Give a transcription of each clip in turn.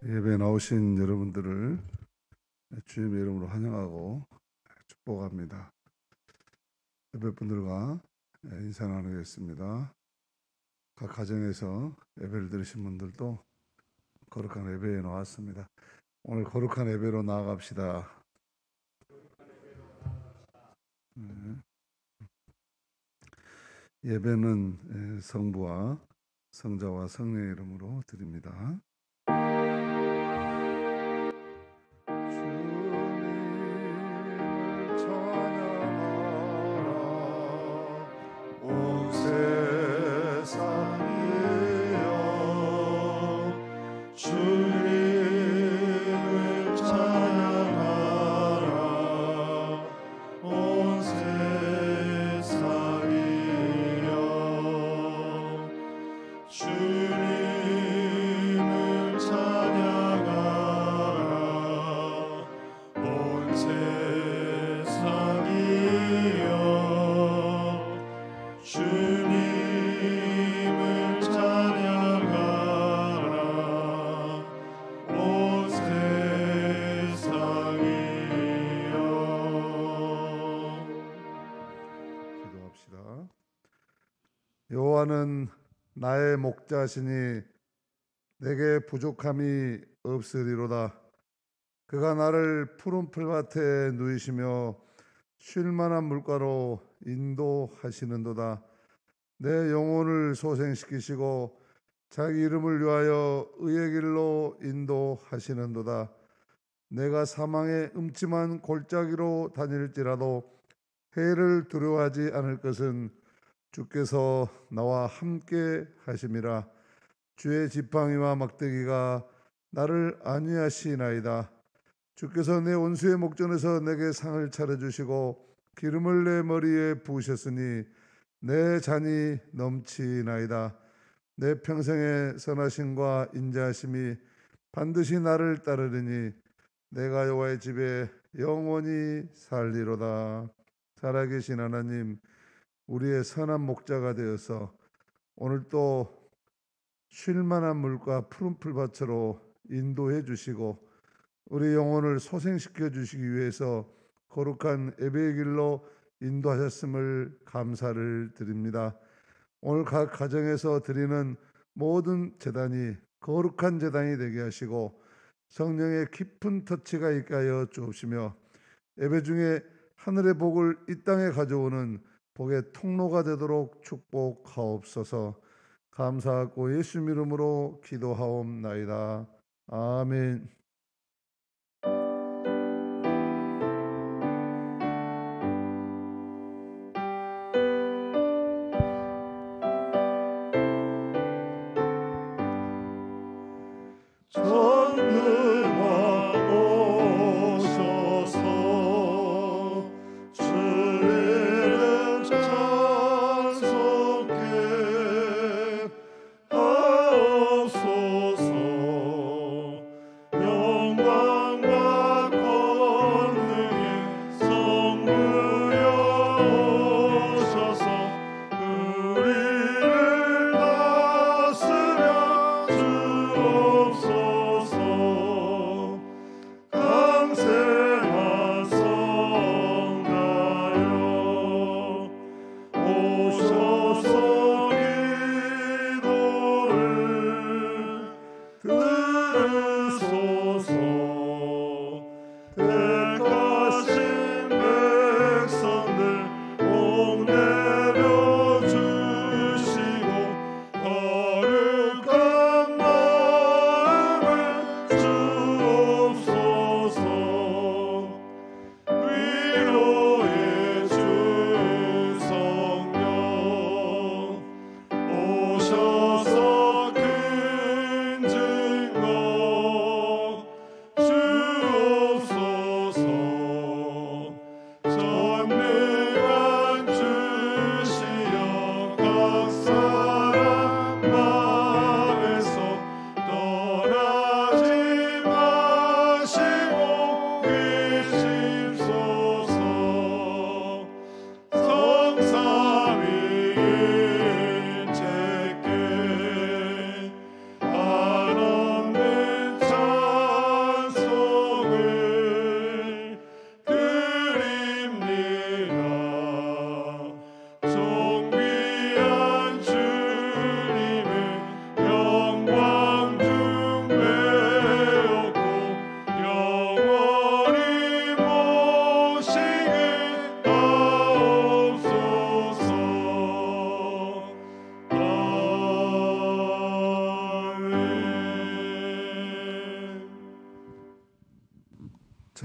예배에 나오신 여러분들을 주님의 이름으로 환영하고 축복합니다. 예배분들과 인사 나누겠습니다. 각 가정에서 예배를 드리신 분들도 거룩한 예배에 나왔습니다. 오늘 거룩한 예배로 나아갑시다. 예배는 성부와 성자와 성령의 이름으로 드립니다. 여호와는 나의 목자시니 내게 부족함이 없으리로다. 그가 나를 푸른 풀밭에 누이시며 쉴 만한 물가로 인도하시는도다. 내 영혼을 소생시키시고 자기 이름을 위하여 의의 길로 인도하시는도다. 내가 사망의 음침한 골짜기로 다닐지라도 해를 두려워하지 않을 것은 주께서 나와 함께 하심이라. 주의 지팡이와 막대기가 나를 안위하시나이다. 주께서 내 원수의 목전에서 내게 상을 차려주시고 기름을 내 머리에 부으셨으니 내 잔이 넘치나이다. 내 평생의 선하심과 인자하심이 반드시 나를 따르리니 내가 여호와의 집에 영원히 살리로다. 살아계신 하나님, 우리의 선한 목자가 되어서 오늘 또 쉴만한 물과 푸른 풀밭으로 인도해 주시고 우리 영혼을 소생시켜 주시기 위해서 거룩한 예배의 길로 인도하셨음을 감사를 드립니다. 오늘 각 가정에서 드리는 모든 제단이 거룩한 제단이 되게 하시고 성령의 깊은 터치가 있게 하여 주옵시며 예배 중에 하늘의 복을 이 땅에 가져오는 복의 통로가 되도록 축복하옵소서. 감사하고 예수님 이름으로 기도하옵나이다. 아멘. 하옵소서.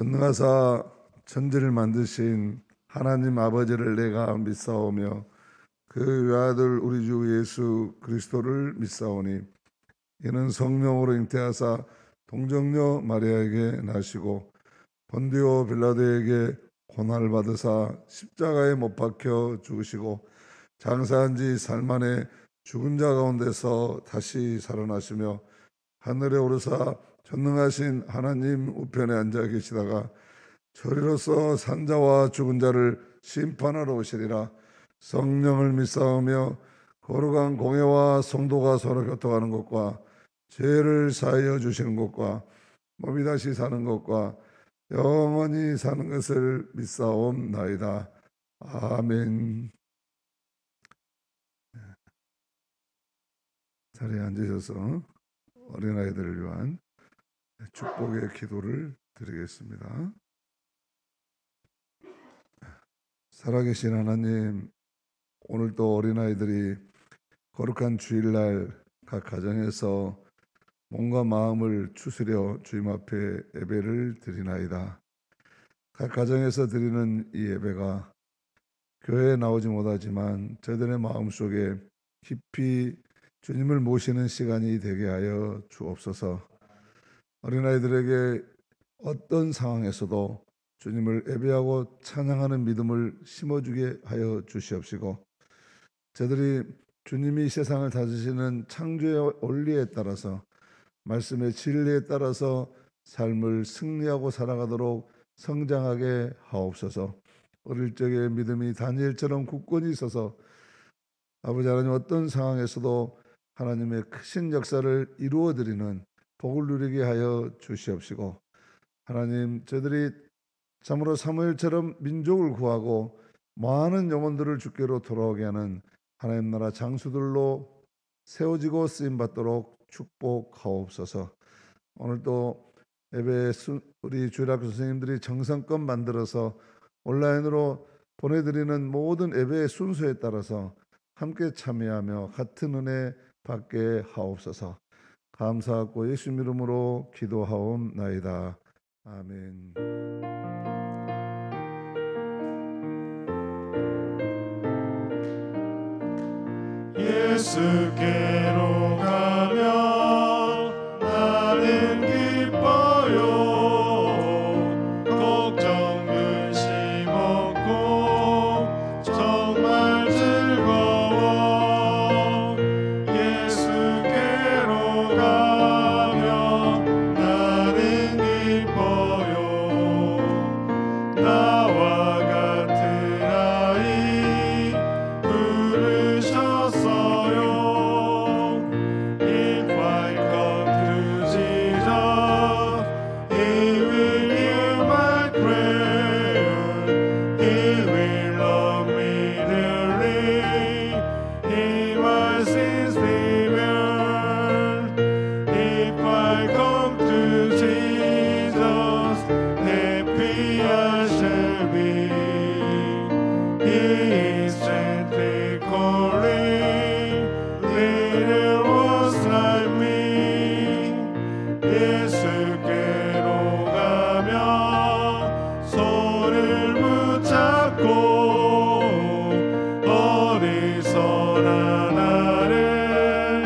전능하사 천지를 만드신 하나님 아버지를 내가 믿사오며 그 외아들 우리 주 예수 그리스도를 믿사오니 이는 성령으로 잉태하사 동정녀 마리아에게 나시고 본디오 빌라도에게 고난을 받으사 십자가에 못 박혀 죽으시고 장사한 지 살만에 죽은 자 가운데서 다시 살아나시며 하늘에 오르사 전능하신 하나님 우편에 앉아 계시다가 저리로서 산자와 죽은 자를 심판하러 오시리라. 성령을 믿사오며 거룩한 공회와 성도가 서로 교통하는 것과 죄를 사하여 주시는 것과 몸이 다시 사는 것과 영원히 사는 것을 믿사옵나이다. 아멘. 자리에 앉으셔서 어린아이들을 위한 축복의 기도를 드리겠습니다. 살아계신 하나님, 오늘도 어린아이들이 거룩한 주일날 각 가정에서 몸과 마음을 추스려 주님 앞에 예배를 드리나이다. 각 가정에서 드리는 이 예배가 교회에 나오지 못하지만 저들의 마음속에 깊이 주님을 모시는 시간이 되게 하여 주옵소서. 어린아이들에게 어떤 상황에서도 주님을 예배하고 찬양하는 믿음을 심어주게 하여 주시옵시고, 저들이 주님이 세상을 다스리시는 창조의 원리에 따라서 말씀의 진리에 따라서 삶을 승리하고 살아가도록 성장하게 하옵소서. 어릴 적에 믿음이 다니엘처럼 굳건히 있어서 아버지 하나님 어떤 상황에서도 하나님의 크신 역사를 이루어드리는 복을 누리게 하여 주시옵시고, 하나님 저들이 참으로 사무엘처럼 민족을 구하고 많은 영혼들을 주께로 돌아오게 하는 하나님 나라 장수들로 세워지고 쓰임받도록 축복하옵소서. 오늘도 예배 우리 주일학교 선생님들이 정성껏 만들어서 온라인으로 보내드리는 모든 예배의 순서에 따라서 함께 참여하며 같은 은혜 받게 하옵소서. 감사하고 예수 이름으로 기도하옵나이다. 아멘. 예수께로 가면 나는 기뻐요. 걱정 근심 없고 정말 즐거워. 예수께로 가면 나는 기뻐요. 나와 같은 아이 부르셨어요. If I come to Jesus, He will hear my prayer. He will love me dearly. He my sins bear. If I come to Jesus, happy I shall be. He is gently calling, little ones like me. 예수께로 가면 손을 붙잡고 어디서나 나를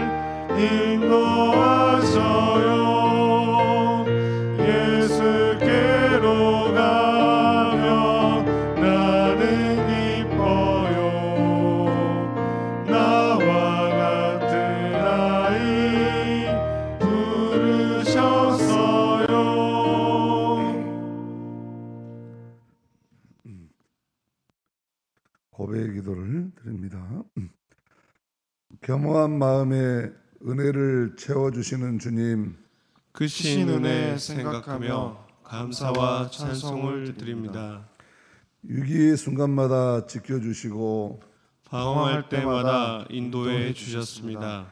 인도하셔요. 예수께로 가면 나는 기뻐요. 나와 같은 아이 부르셨어요. 고백의 기도를 드립니다. 겸허한 마음에 은혜를 채워주시는 주님, 그 신 은혜 생각하며 감사와 찬송을 드립니다. 위기의 순간마다 지켜주시고 방황할 때마다 인도해 주셨습니다.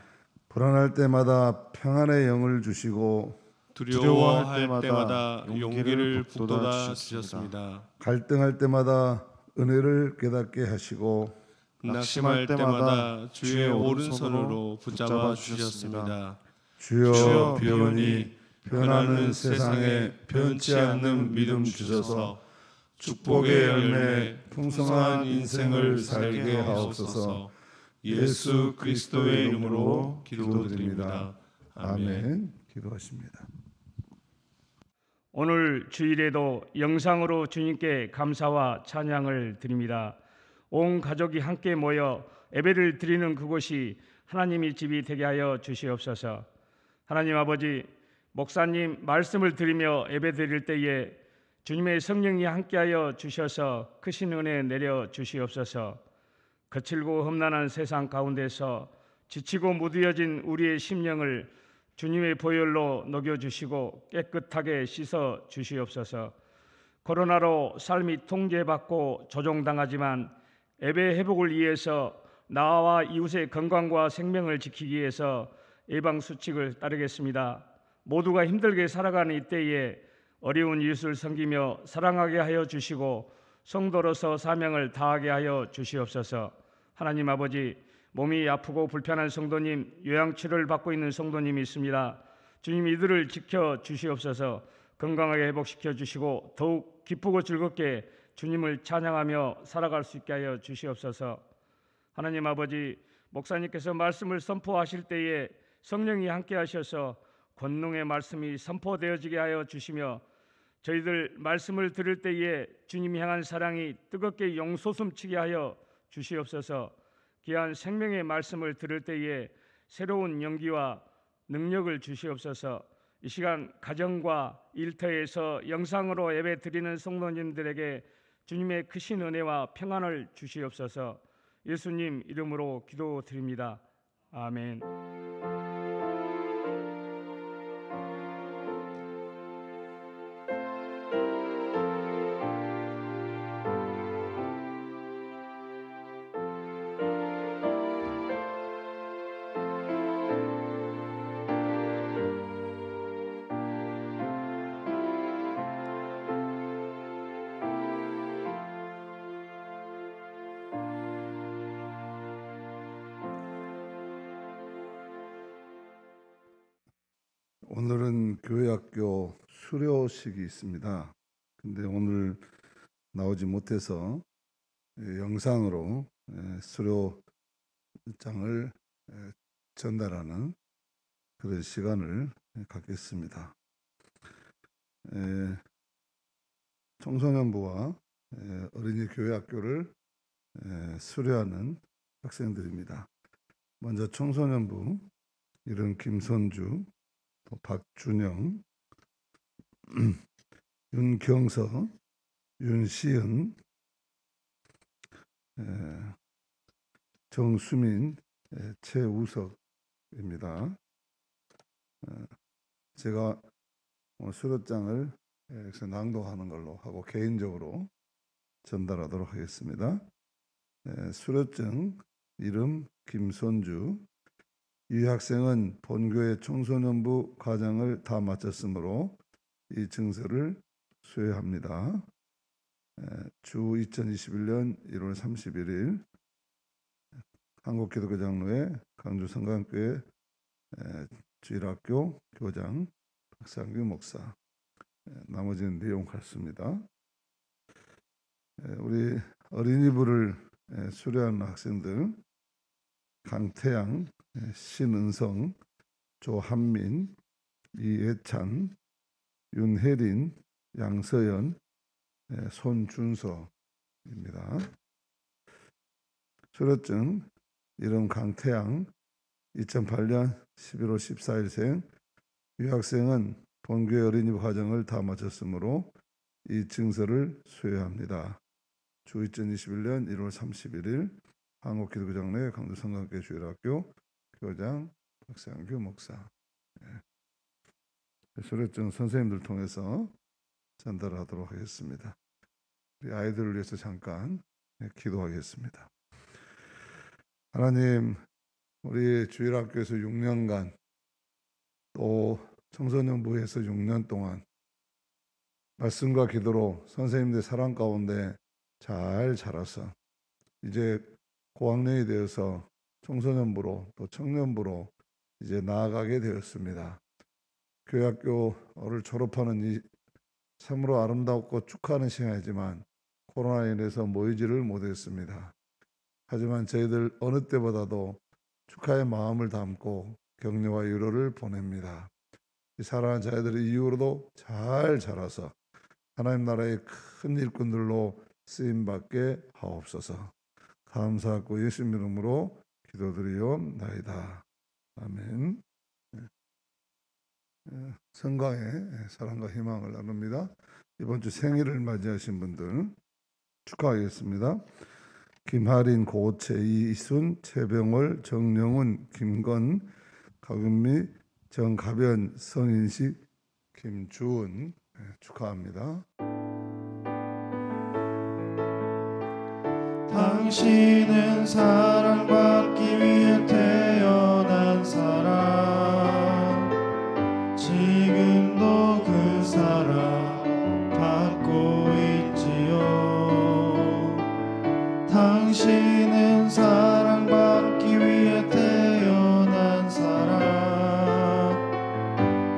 불안할 때마다 평안의 영을 주시고 두려워할 때마다 용기를 북돋아 주셨습니다. 갈등할 때마다 은혜를 깨닫게 하시고 낙심할 때마다 주의 오른손으로 붙잡아 주셨습니다. 주여 비오니 변하는 세상에 변치 않는 믿음 주셔서 축복의 열매 풍성한 인생을 살게 하옵소서. 예수 그리스도의 이름으로 기도드립니다. 아멘. 기도하십니다. 오늘 주일에도 영상으로 주님께 감사와 찬양을 드립니다. 온 가족이 함께 모여 예배를 드리는 그곳이 하나님의 집이 되게 하여 주시옵소서. 하나님 아버지, 목사님 말씀을 드리며 예배 드릴 때에 주님의 성령이 함께하여 주셔서 크신 은혜 내려 주시옵소서. 거칠고 험난한 세상 가운데서 지치고 무뎌진 우리의 심령을 주님의 보혈로 녹여주시고 깨끗하게 씻어 주시옵소서. 코로나로 삶이 통제받고 조종당하지만 예배 회복을 위해서 나와 이웃의 건강과 생명을 지키기 위해서 예방수칙을 따르겠습니다. 모두가 힘들게 살아가는 이때에 어려운 이웃을 섬기며 사랑하게 하여 주시고 성도로서 사명을 다하게 하여 주시옵소서. 하나님 아버지, 몸이 아프고 불편한 성도님, 요양치료를 받고 있는 성도님이 있습니다. 주님, 이들을 지켜 주시옵소서. 건강하게 회복시켜 주시고 더욱 기쁘고 즐겁게 주님을 찬양하며 살아갈 수 있게 하여 주시옵소서. 하나님 아버지, 목사님께서 말씀을 선포하실 때에 성령이 함께 하셔서 권능의 말씀이 선포되어지게 하여 주시며 저희들 말씀을 들을 때에 주님 향한 사랑이 뜨겁게 용솟음치게 하여 주시옵소서. 귀한 생명의 말씀을 들을 때에 새로운 용기와 능력을 주시옵소서. 이 시간 가정과 일터에서 영상으로 예배 드리는 성도님들에게 주님의 크신 은혜와 평안을 주시옵소서. 예수님 이름으로 기도드립니다. 아멘. 오늘은 교회학교 수료식이 있습니다. 근데 오늘 나오지 못해서 영상으로 수료장을 전달하는 그런 시간을 갖겠습니다. 청소년부와 어린이 교회학교를 수료하는 학생들입니다. 먼저 청소년부 이름 김선주, 또 박준영, 윤경서, 윤시은, 정수민, 최우석입니다. 제가 수료장을 낭독하는 걸로 하고 개인적으로 전달하도록 하겠습니다. 수료증 이름 김선주. 이 학생은 본교회 청소년부 과정을 다 마쳤으므로 이 증서를 수여합니다. 주 2021년 1월 31일 한국기독교장로회 강주성강교회 주일학교 교장 박상규 목사. 나머지는 내용 같습니다. 우리 어린이부를 수료하는 학생들 강태양, 신은성, 조한민, 이예찬, 윤혜린, 양서연, 손준서입니다. 수료증 이름 강태양, 2008년 11월 14일생. 이 학생은 본교회 어린이부 과정을 다 마쳤으므로 이 증서를 수여합니다. 주 2021년 1월 31일 한국기독교장로회 강주성강교회 주일학교 교장 박상규 목사. 수료증 선생님들 통해서 전달하도록 하겠습니다. 우리 아이들을 위해서 잠깐 기도하겠습니다. 하나님, 우리 주일학교에서 6년간 또 청소년부에서 6년 동안 말씀과 기도로 선생님들 사랑 가운데 잘 자라서 이제 고학년이 되어서 청소년부로 또 청년부로 이제 나아가게 되었습니다. 교회학교를 졸업하는 이 참으로 아름답고 축하하는 시간이지만 코로나로 인해서 모이지를 못했습니다. 하지만 저희들 어느 때보다도 축하의 마음을 담고 격려와 위로를 보냅니다. 이 사랑하는 자녀들이 이후로도 잘 자라서 하나님 나라의 큰 일꾼들로 쓰임받게 하옵소서. 감사하고 예수님 이름으로 기도드리옵나이다. 아멘. 성광의 사랑과 희망을 나눕니다. 이번 주 생일을 맞이하신 분들 축하하겠습니다. 김하린, 고채, 이순, 최병월, 정영훈, 김건, 가은미, 정가변, 성인식, 김주은 축하합니다. 당신은 사랑받기 위해 태어난 사람, 지금도 그 사랑 받고 있지요. 당신은 사랑받기 위해 태어난 사람,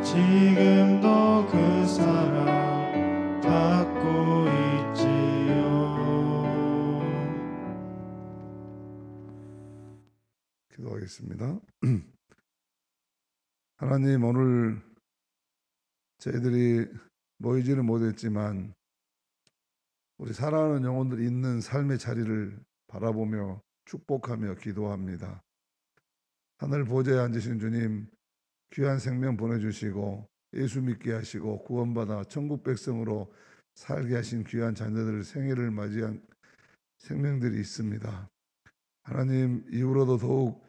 지금도 그 사랑 받고 있지요. 기도하겠습니다. 하나님, 오늘 저희들이 모이지는 못했지만 우리 사랑하는 영혼들이 있는 삶의 자리를 바라보며 축복하며 기도합니다. 하늘 보좌에 앉으신 주님, 귀한 생명 보내주시고 예수 믿게 하시고 구원받아 천국 백성으로 살게 하신 귀한 자녀들 생일을 맞이한 생명들이 있습니다. 하나님, 이후로도 더욱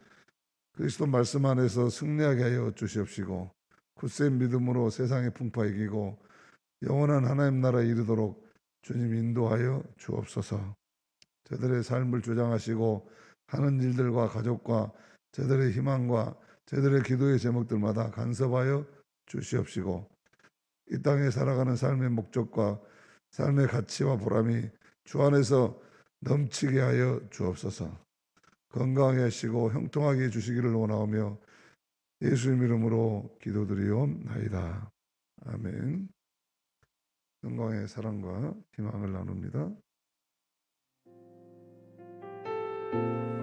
그리스도 말씀 안에서 승리하게 하여 주시옵시고 굳센 믿음으로 세상의 풍파 이기고 영원한 하나님 나라에 이르도록 주님 인도하여 주옵소서. 저들의 삶을 주장하시고 하는 일들과 가족과 저들의 희망과 저들의 기도의 제목들마다 간섭하여 주시옵시고 이 땅에 살아가는 삶의 목적과 삶의 가치와 보람이 주 안에서 넘치게 하여 주옵소서. 건강하게 하시고 형통하게 해주시기를 원하오며 예수님 이름으로 기도드리옵나이다. 아멘. 건강의 사랑과 희망을 나눕니다.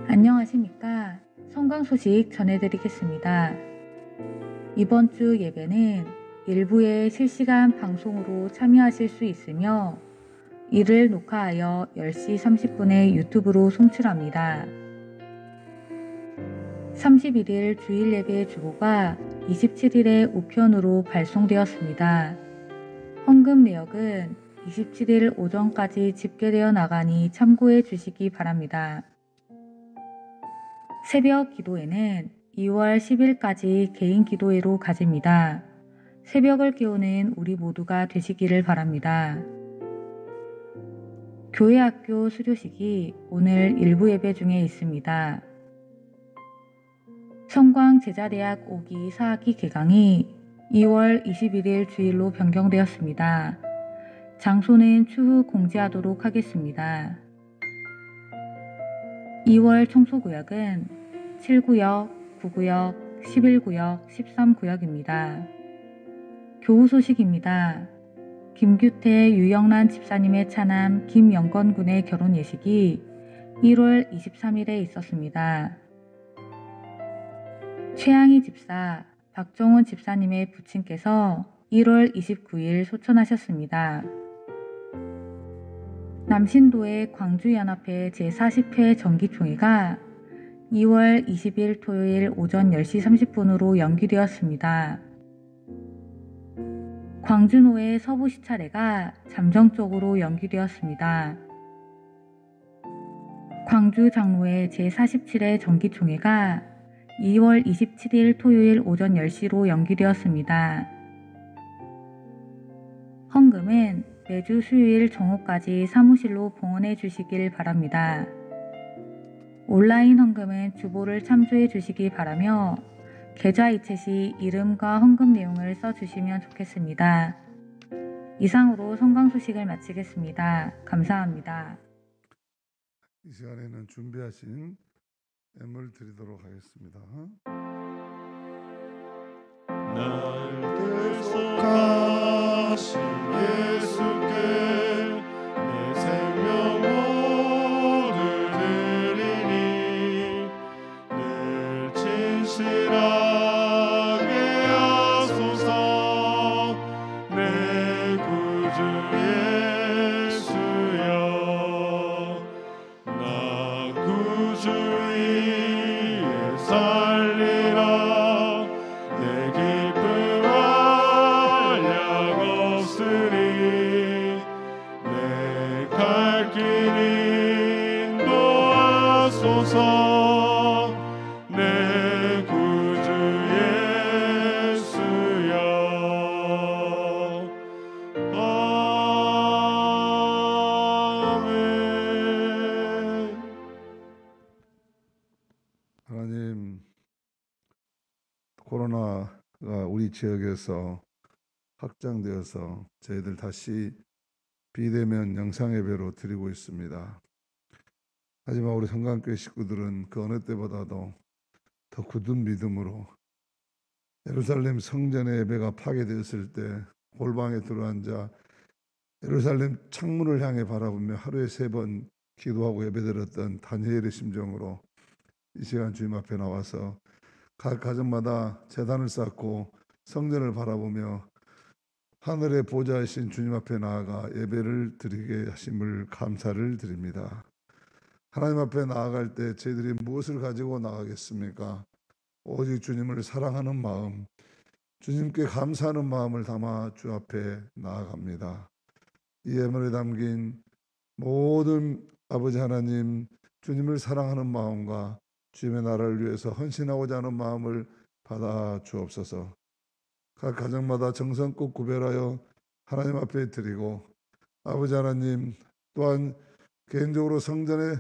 안녕하십니까. 성강 소식 전해드리겠습니다. 이번 주 예배는 일부의 실시간 방송으로 참여하실 수 있으며 이를 녹화하여 10시 30분에 유튜브로 송출합니다. 31일 주일 예배 주보가 27일에 우편으로 발송되었습니다. 헌금 내역은 27일 오전까지 집계되어 나가니 참고해 주시기 바랍니다. 새벽 기도회는 2월 10일까지 개인 기도회로 가집니다. 새벽을 깨우는 우리 모두가 되시기를 바랍니다. 교회학교 수료식이 오늘 일부 예배 중에 있습니다. 성광제자대학 5기 4학기 개강이 2월 21일 주일로 변경되었습니다. 장소는 추후 공지하도록 하겠습니다. 2월 청소구역은 7구역, 9구역, 11구역, 13구역입니다. 교우 소식입니다. 김규태, 유영란 집사님의 차남 김영건 군의 결혼 예식이 1월 23일에 있었습니다. 최양희 집사, 박정훈 집사님의 부친께서 1월 29일 소천하셨습니다. 남신도의 광주연합회 제40회 정기총회가 2월 20일 토요일 오전 10시 30분으로 연기되었습니다. 광주노회 서부시 차례가 잠정적으로 연기되었습니다. 광주장로회 제47회 정기총회가 2월 27일 토요일 오전 10시로 연기되었습니다. 헌금은 매주 수요일 정오까지 사무실로 봉헌해 주시길 바랍니다. 온라인 헌금은 주보를 참조해 주시기 바라며 계좌 이체 시 이름과 헌금 내용을 써주시면 좋겠습니다. 이상으로 성강 소식을 마치겠습니다. 감사합니다. 이 시간에는 준비하신 예물 드리도록 하겠습니다. 날 약속하신 예수께 내 생명 모두 드리니 늘 진실하게 하소서. 내 구주 예수여, 나 구주 위에 살리라. 내 기쁨 한량 없으니 내 갈 길 인도하소서. 내 구주 예수여, 아멘. 하나님, 코로나가 우리 지역에서 확장되어서 저희들 다시 비대면 영상 예배로 드리고 있습니다. 하지만 우리 성강교회 식구들은 그 어느 때보다도 더 굳은 믿음으로 예루살렘 성전의 예배가 파괴되었을 때 골방에 들어앉아 예루살렘 창문을 향해 바라보며 하루에 3번 기도하고 예배드렸던 다니엘의 심정으로 이 시간 주님 앞에 나와서 각 가정마다 제단을 쌓고 성전을 바라보며 하늘의 보좌이신 주님 앞에 나아가 예배를 드리게 하심을 감사를 드립니다. 하나님 앞에 나아갈 때 저희들이 무엇을 가지고 나가겠습니까? 오직 주님을 사랑하는 마음, 주님께 감사하는 마음을 담아 주 앞에 나아갑니다. 이 예물에 담긴 모든 아버지 하나님, 주님을 사랑하는 마음과 주님의 나라를 위해서 헌신하고자 하는 마음을 받아 주옵소서. 각 가정마다 정성껏 구별하여 하나님 앞에 드리고, 아버지 하나님 또한 개인적으로 성전에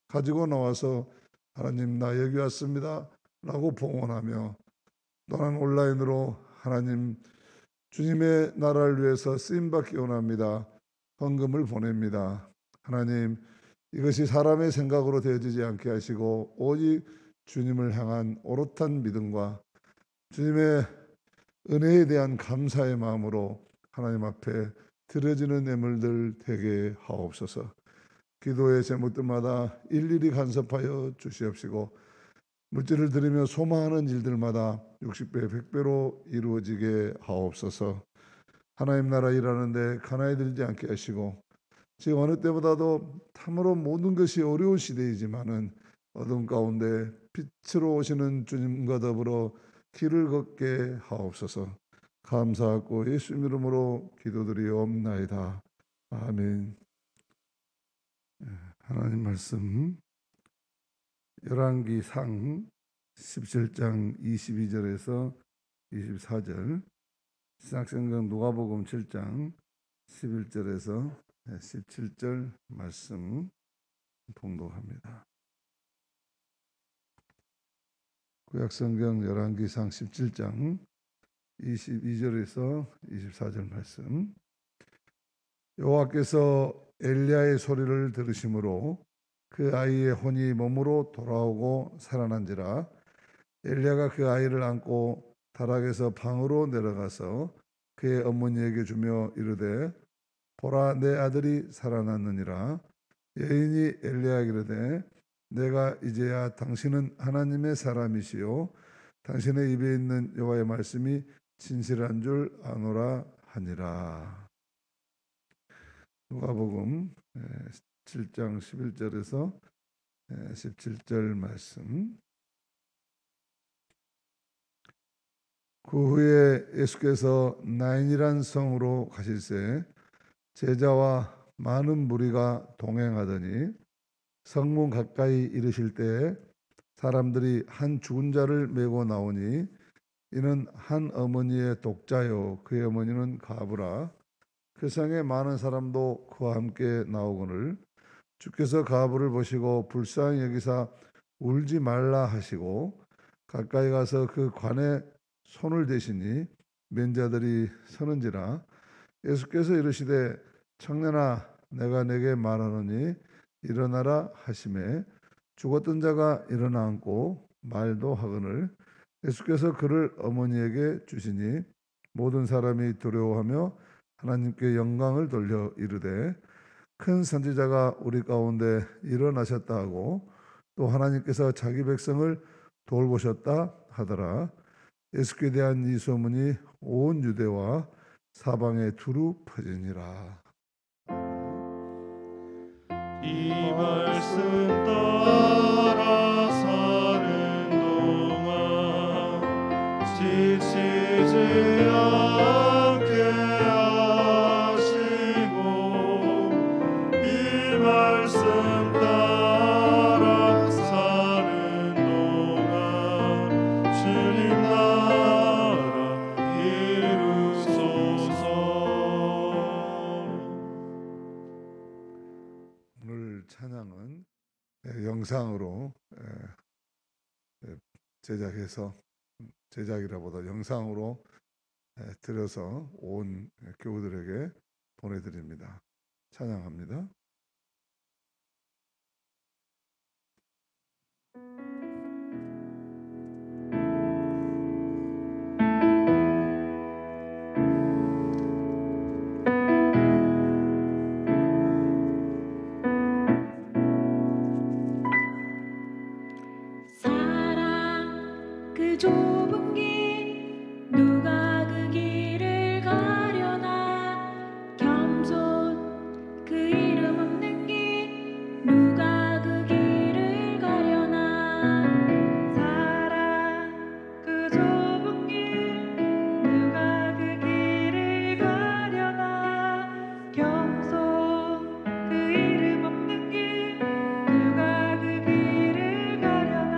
가지고 나와서 하나님 나 여기 왔습니다 라고 봉헌하며, 또한 온라인으로 하나님 주님의 나라를 위해서 쓰임받기 원합니다. 헌금을 보냅니다. 하나님, 이것이 사람의 생각으로 되어지지 않게 하시고 오직 주님을 향한 오롯한 믿음과 주님의 은혜에 대한 감사의 마음으로 하나님 앞에 드려지는 예물들 되게 하옵소서. 기도의 제목들마다 일일이 간섭하여 주시옵시고, 물질을 드리며 소망하는 일들마다 60배 100배로 이루어지게 하옵소서. 하나님 나라 일하는데 가나이 들지 않게 하시고, 지금 어느 때보다도 참으로 모든 것이 어려운 시대이지만은 어둠 가운데 빛으로 오시는 주님과 더불어 길을 걷게 하옵소서. 감사하고 예수 이름으로 기도드리옵나이다. 아멘. 하나님 말씀 열왕기상 17장 22절에서 24절, 신약성경 누가복음 7장 11절에서 17절 말씀 봉독합니다. 구약성경 열왕기상 17장 22절에서 24절 말씀. 여호와께서 엘리야의 소리를 들으심으로 그 아이의 혼이 몸으로 돌아오고 살아난지라. 엘리야가 그 아이를 안고 다락에서 방으로 내려가서 그의 어머니에게 주며 이르되, 보라, 내 아들이 살아났느니라. 여인이 엘리야에게 이르되, 내가 이제야 당신은 하나님의 사람이시요 당신의 입에 있는 여호와의 말씀이 진실한 줄 아노라 하니라. 누가복음 7장 11절에서 17절 말씀. 그 후에 예수께서 나인이란 성으로 가실새 제자와 많은 무리가 동행하더니 성문 가까이 이르실 때에 사람들이 한 죽은 자를 메고 나오니 이는 한 어머니의 독자요 그의 어머니는 가부라. 그 성에 많은 사람도 그와 함께 나오거늘 주께서 가부를 보시고 불쌍히 여기사 울지 말라 하시고 가까이 가서 그 관에 손을 대시니 맨자들이 서는지라. 예수께서 이르시되, 청년아, 내가 내게 말하노니 일어나라 하시매 죽었던 자가 일어나 앉고 말도 하거늘 예수께서 그를 어머니에게 주시니 모든 사람이 두려워하며 하나님께 영광을 돌려 이르되 큰 선지자가 우리 가운데 일어나셨다 하고 또 하나님께서 자기 백성을 돌보셨다 하더라. 예수께 대한 이 소문이 온 유대와 사방에 두루 퍼지니라. 이 말씀 따라 사는 동안 지치지 않게 하시고 이 말씀 따라 사는 동안 주님 나라 이루소서. 오늘 찬양은 영상으로 제작해서 제작이라보다 영상으로 들여서 온 교우들에게 보내드립니다. 찬양합니다. 사랑 그 좁은 길 누가 그 길을 가려나 겸손 그 이름 없는 길 누가 그 길을 가려나 사랑 그 좁은 길 누가 그 길을 가려나 겸손 그 이름 없는 길 누가 그 길을 가려나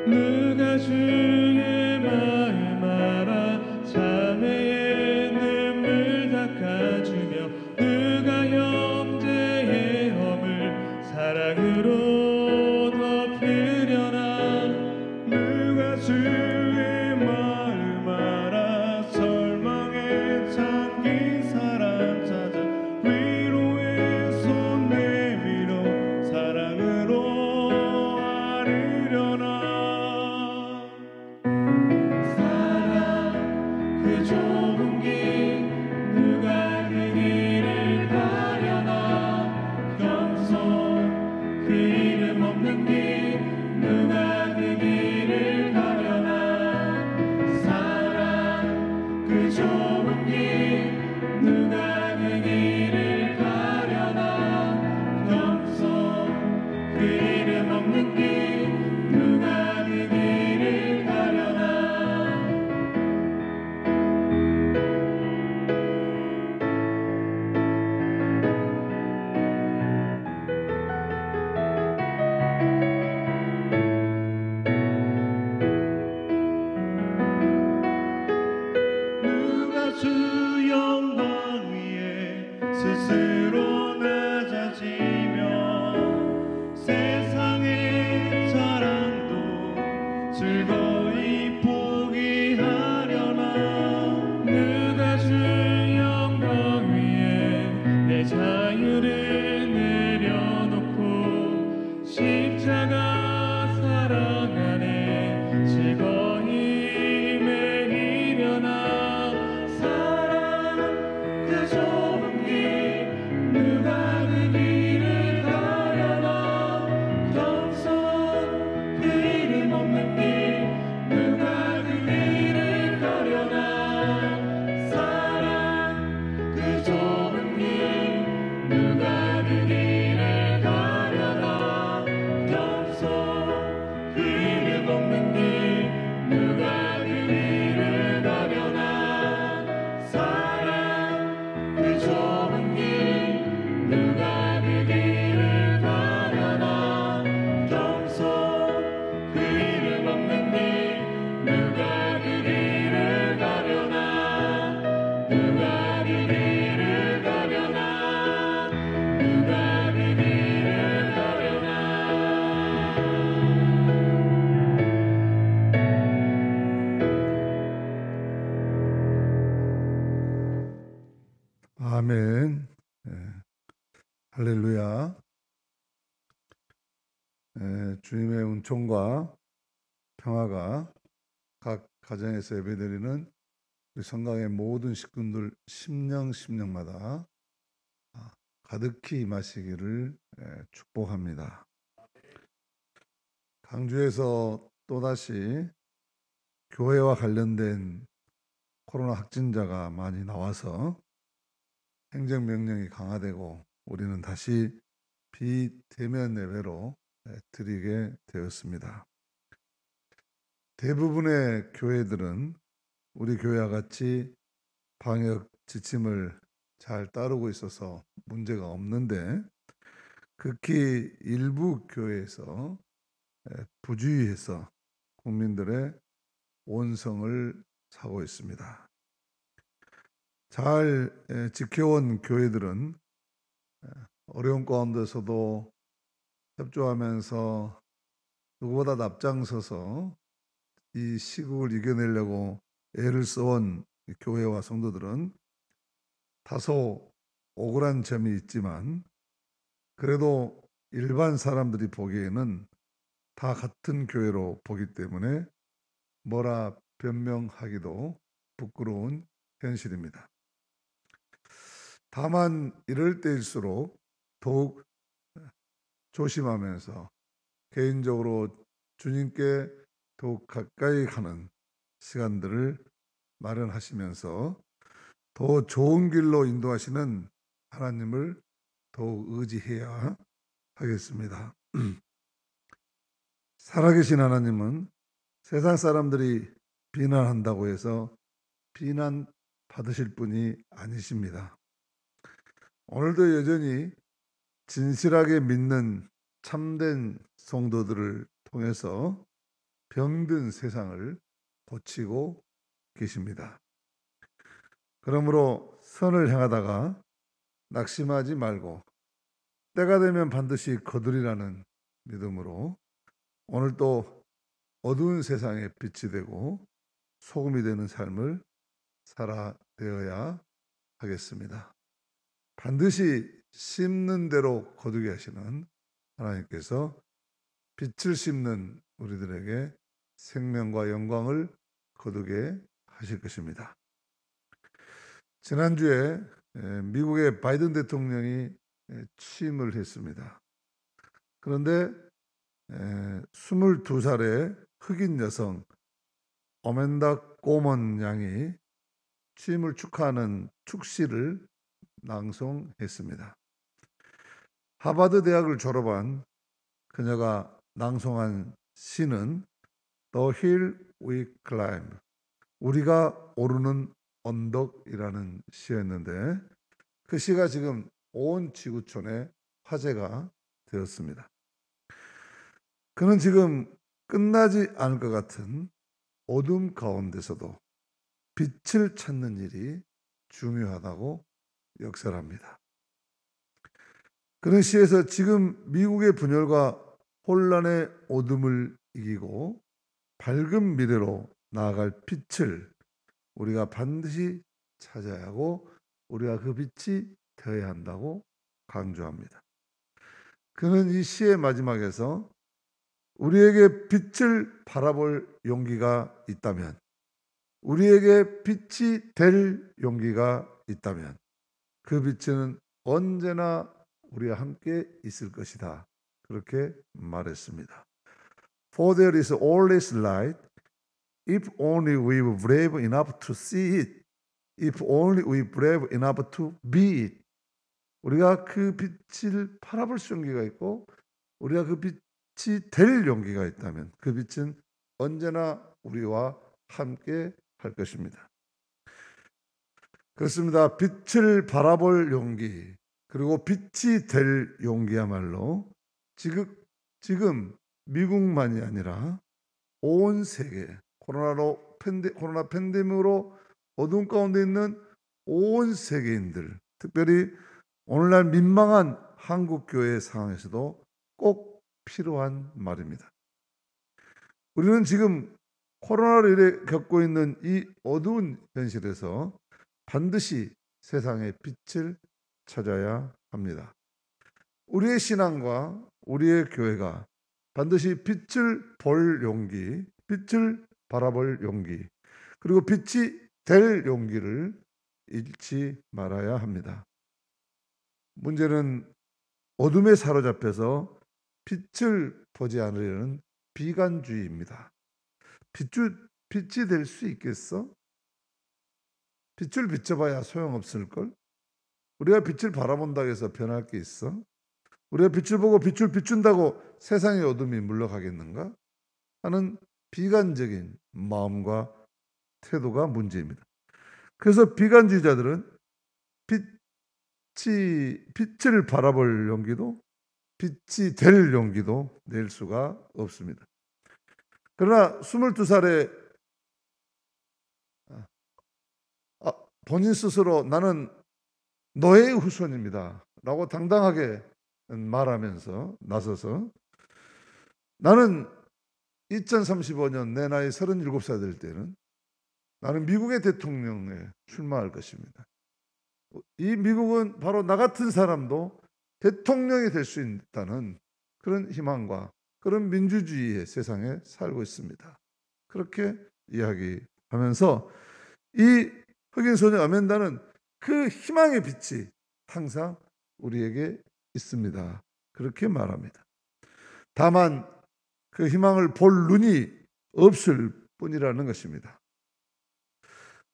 누가 주의 마음 알아 자매의 눈물 닦아주며 누가 형제의 허물 사랑으로 덮으려나 누가 주의 마음 알아 절망에 잠긴 사람 찾아 위로의 손 내밀어 사랑으로 안으려나 사랑 그 좁은 길 누가 그 길을 가려나 겸손 그 이름 없는 길 누가 그 길을 가려나 사랑 그 좁은 길 누가 그 길을 가려나 겸손 그 이름 없는 길 누가 그 길을 가려나 누가 주 영광 위에 스스로 낮아지며 세상의 자랑도 즐거이 포기하려나 누가 주 영광 위에 내 자유를 내려놓고 십자가 사랑 안에 즐거이 매이려나 사랑 그 좁은 길 누가 그 길을 가려나 겸손 그 이름 없는 길 누가 그 길을 가려나 사랑 그 좁은 길 누가 그 길을 가려나 겸손 그 이름 없는 길 누가 그 길을 가려나 사랑 그 좁은 길 누가 그 길을 가려나 겸손 그 이름 없는 길 누가 그 길을 가려나 누가 그 길을 가려나 누가 그 길을 가려나 아멘. 할렐루야. 주님의 은총과 평화가 각 가정에서 예배드리는 우리 성강의 모든 식구들 심령마다 가득히 임하시기를 축복합니다. 강주에서 또다시 교회와 관련된 코로나 확진자가 많이 나와서 행정명령이 강화되고 우리는 다시 비대면 예배로 드리게 되었습니다. 대부분의 교회들은 우리 교회와 같이 방역 지침을 잘 따르고 있어서 문제가 없는데, 극히 일부 교회에서 부주의해서 국민들의 원성을 사고 있습니다. 잘 지켜온 교회들은 어려운 가운데서도 협조하면서 누구보다 앞장서서 이 시국을 이겨내려고 애를 써온 교회와 성도들은 다소 억울한 점이 있지만, 그래도 일반 사람들이 보기에는 다 같은 교회로 보기 때문에 뭐라 변명하기도 부끄러운 현실입니다. 다만 이럴 때일수록 더욱 조심하면서 개인적으로 주님께 더욱 가까이 가는 시간들을 마련하시면서 더 좋은 길로 인도하시는 하나님을 더욱 의지해야 하겠습니다. 살아계신 하나님은 세상 사람들이 비난한다고 해서 비난 받으실 분이 아니십니다. 오늘도 여전히 진실하게 믿는 참된 성도들을 통해서 병든 세상을 고치고 계십니다. 그러므로 선을 행하다가 낙심하지 말고 때가 되면 반드시 거두리라는 믿음으로 오늘 또 어두운 세상에 빛이 되고 소금이 되는 삶을 살아내어야 하겠습니다. 반드시 심는 대로 거두게 하시는 하나님께서 빛을 심는 우리들에게 생명과 영광을 거두게 하실 것입니다. 지난주에 미국의 바이든 대통령이 취임을 했습니다. 그런데 22살의 흑인 여성 어멘다 고먼 양이 취임을 축하하는 축시를 낭송했습니다. 하버드 대학을 졸업한 그녀가 낭송한 시는 The Hill We Climb, 우리가 오르는 언덕이라는 시였는데, 그 시가 지금 온 지구촌에 화제가 되었습니다. 그는 지금 끝나지 않을 것 같은 어둠 가운데서도 빛을 찾는 일이 중요하다고 역설합니다. 그런 시에서 지금 미국의 분열과 혼란의 어둠을 이기고 밝은 미래로 나아갈 빛을 우리가 반드시 찾아야 하고 우리가 그 빛이 되어야 한다고 강조합니다. 그는 이 시의 마지막에서 우리에게 빛을 바라볼 용기가 있다면, 우리에게 빛이 될 용기가 있다면 그 빛은 언제나 우리와 함께 있을 것이다, 그렇게 말했습니다. For there is always light if only we were brave enough to see it, if only we were brave enough to be it. 우리가 그 빛을 바라볼 수 용기가 있고 우리가 그 빛이 될 용기가 있다면 그 빛은 언제나 우리와 함께 할 것입니다. 그렇습니다. 빛을 바라볼 용기, 그리고 빛이 될 용기야말로 지금 미국만이 아니라 온 세계 코로나 팬데믹으로 어두운 가운데 있는 온 세계인들, 특별히 오늘날 민망한 한국교회 상황에서도 꼭 필요한 말입니다. 우리는 지금 코로나를 겪고 있는 이 어두운 현실에서 반드시 세상의 빛을 찾아야 합니다. 우리의 신앙과 우리의 교회가 반드시 빛을 볼 용기, 빛을 바라볼 용기, 그리고 빛이 될 용기를 잃지 말아야 합니다. 문제는 어둠에 사로잡혀서 빛을 보지 않으려는 비관주의입니다. 빛이 될 수 있겠어? 빛을 비춰봐야 소용없을걸? 우리가 빛을 바라본다고 해서 변할 게 있어? 우리가 빛을 보고 빛을 비춘다고 세상의 어둠이 물러가겠는가? 하는 비관적인 마음과 태도가 문제입니다. 그래서 비관주의자들은 빛을 바라볼 용기도, 빛이 될 용기도 낼 수가 없습니다. 그러나 22살에 본인 스스로 나는 노예의 후손입니다 라고 당당하게 말하면서 나서서 나는 2035년 내 나이 37살 될 때는 나는 미국의 대통령에 출마할 것입니다. 이 미국은 바로 나 같은 사람도 대통령이 될 수 있다는 그런 희망과 그런 민주주의의 세상에 살고 있습니다. 그렇게 이야기하면서 이 흑인 소녀 아멘다는 그 희망의 빛이 항상 우리에게 있습니다. 그렇게 말합니다. 다만 그 희망을 볼 눈이 없을 뿐이라는 것입니다.